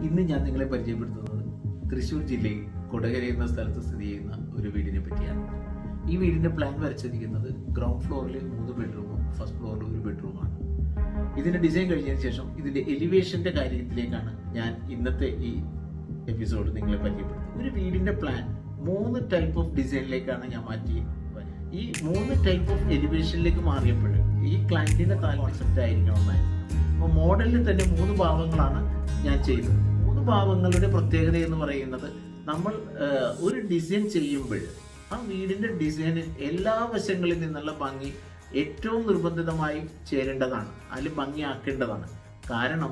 ഇന്ന് ഞാൻ നിങ്ങളെ പരിചയപ്പെടുത്തുന്നത് തൃശ്ശൂർ ജില്ലയിൽ കൊടകര എന്ന സ്ഥലത്ത് സ്ഥിതി ചെയ്യുന്ന ഒരു വീടിനെ പറ്റിയാണ്. ഈ വീടിന്റെ പ്ലാൻ വരച്ചിരിക്കുന്നത് ഗ്രൗണ്ട് ഫ്ലോറിൽ 3 ബെഡ്റൂമും ഫസ്റ്റ് ഫ്ലോറിൽ 1 ബെഡ്റൂമാണ്. ഇതിന്റെ ഡിസൈൻ കഴിഞ്ഞതിന് ശേഷം ഇതിന്റെ എലിവേഷന്റെ കാര്യത്തിലേക്കാണ് ഞാൻ ഇന്നത്തെ ഈ എപ്പിസോഡ് നിങ്ങളെ പരിചയപ്പെടുത്തുന്നത്. ഒരു വീടിന്റെ പ്ലാൻ 3 ടൈപ്പ് ഓഫ് ഡിസൈനിലേക്കാണ് ഞാൻ മാറ്റി. ഈ 3 ടൈപ്പ് ഓഫ് എലിവേഷനിലേക്ക് മാറിയപ്പോൾ ഈ ക്ലയന്റിന്റെ കോൺസെപ്റ്റ് ആയിരിക്കണമെന്നായിരുന്നു. അപ്പോൾ മോഡലിൽ തന്നെ 3 ഭാവങ്ങളാണ് ഞാൻ ചെയ്തത്. 3 ഭാവങ്ങളുടെ പ്രത്യേകത എന്ന് പറയുന്നത്, നമ്മൾ ഒരു ഡിസൈൻ ചെയ്യുമ്പോൾ ആ വീടിന്റെ ഡിസൈനിൽ എല്ലാ വശങ്ങളിൽ നിന്നുള്ള ഭംഗി ഏറ്റവും നിർബന്ധിതമായി ചേരേണ്ടതാണ്, അതിൽ ഭംഗിയാക്കേണ്ടതാണ്. കാരണം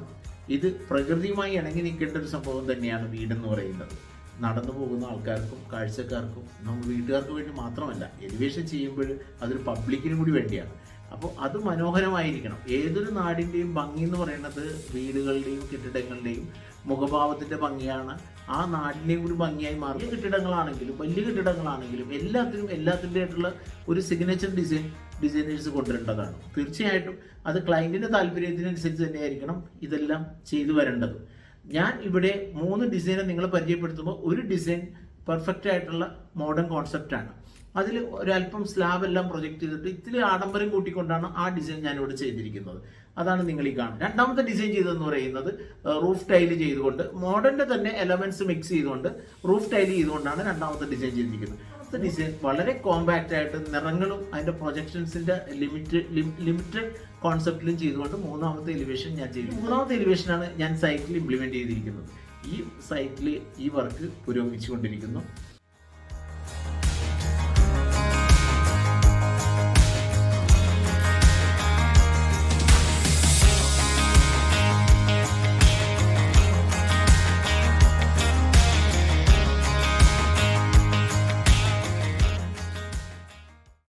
ഇത് പ്രകൃതിയുമായി ഇണങ്ങി നിൽക്കേണ്ട ഒരു സംഭവം തന്നെയാണ് വീടെന്ന് പറയുന്നത്. നടന്നു പോകുന്ന ആൾക്കാർക്കും കാഴ്ചക്കാർക്കും നമ്മൾ വീട്ടുകാർക്ക് വേണ്ടി മാത്രമല്ല, എലിവേഷൻ ചെയ്യുമ്പോൾ അതൊരു പബ്ലിക്കിനും കൂടി വേണ്ടിയാണ്. അപ്പോൾ അത് മനോഹരമായിരിക്കണം. ഏതൊരു നാടിൻ്റെയും ഭംഗി എന്ന് പറയുന്നത് വീടുകളുടെയും കെട്ടിടങ്ങളുടെയും മുഖഭാവത്തിൻ്റെ ഭംഗിയാണ്. ആ നാടിൻ്റെയും കൂടി ഭംഗിയായി മാറും. കെട്ടിടങ്ങളാണെങ്കിലും വലിയ കെട്ടിടങ്ങളാണെങ്കിലും എല്ലാത്തിൻ്റെ ആയിട്ടുള്ള ഒരു സിഗ്നേച്ചർ ഡിസൈനേഴ്സ് കൊണ്ടുവരേണ്ടതാണ്. തീർച്ചയായിട്ടും അത് ക്ലയൻറ്റിൻ്റെ താല്പര്യത്തിനനുസരിച്ച് തന്നെയായിരിക്കണം ഇതെല്ലാം ചെയ്തു വരേണ്ടത്. ഞാൻ ഇവിടെ 3 ഡിസൈനെ നിങ്ങളെ പരിചയപ്പെടുത്തുമ്പോൾ ഒരു ഡിസൈൻ പെർഫെക്റ്റ് ആയിട്ടുള്ള മോഡേൺ കോൺസെപ്റ്റാണ്. അതിൽ ഒരല്പം സ്ലാബ് എല്ലാം പ്രൊജക്ട് ചെയ്തിട്ട് ഇത്തിരി ആഡംബരം കൂട്ടിക്കൊണ്ടാണ് ആ ഡിസൈൻ ഞാനിവിടെ ചെയ്തിരിക്കുന്നത്. അതാണ് നിങ്ങൾ ഈ കാണുന്നത്. രണ്ടാമത്തെ ഡിസൈൻ ചെയ്തതെന്ന് പറയുന്നത് റൂഫ് ടൈല് ചെയ്തുകൊണ്ട് മോഡേണിന്റെ തന്നെ എലമെന്റ്സ് മിക്സ് ചെയ്തുകൊണ്ട് റൂഫ് ടൈല് ചെയ്തുകൊണ്ടാണ് രണ്ടാമത്തെ ഡിസൈൻ ചെയ്തിരിക്കുന്നത്. രണ്ടാമത്തെ ഡിസൈൻ വളരെ കോമ്പാക്റ്റ് ആയിട്ട് നിറങ്ങളും അതിന്റെ പ്രൊജക്ഷൻസിന്റെ ലിമിറ്റഡ് കോൺസെപ്റ്റിലും ചെയ്തുകൊണ്ട് മൂന്നാമത്തെ എലിവേഷൻ ഞാൻ ചെയ്തു. മൂന്നാമത്തെ എലിവേഷനാണ് ഞാൻ സൈറ്റിൽ ഇംപ്ലിമെന്റ് ചെയ്തിരിക്കുന്നത്. ഈ സൈറ്റിൽ ഈ വർക്ക് പുരോഗമിച്ചുകൊണ്ടിരിക്കുന്നു.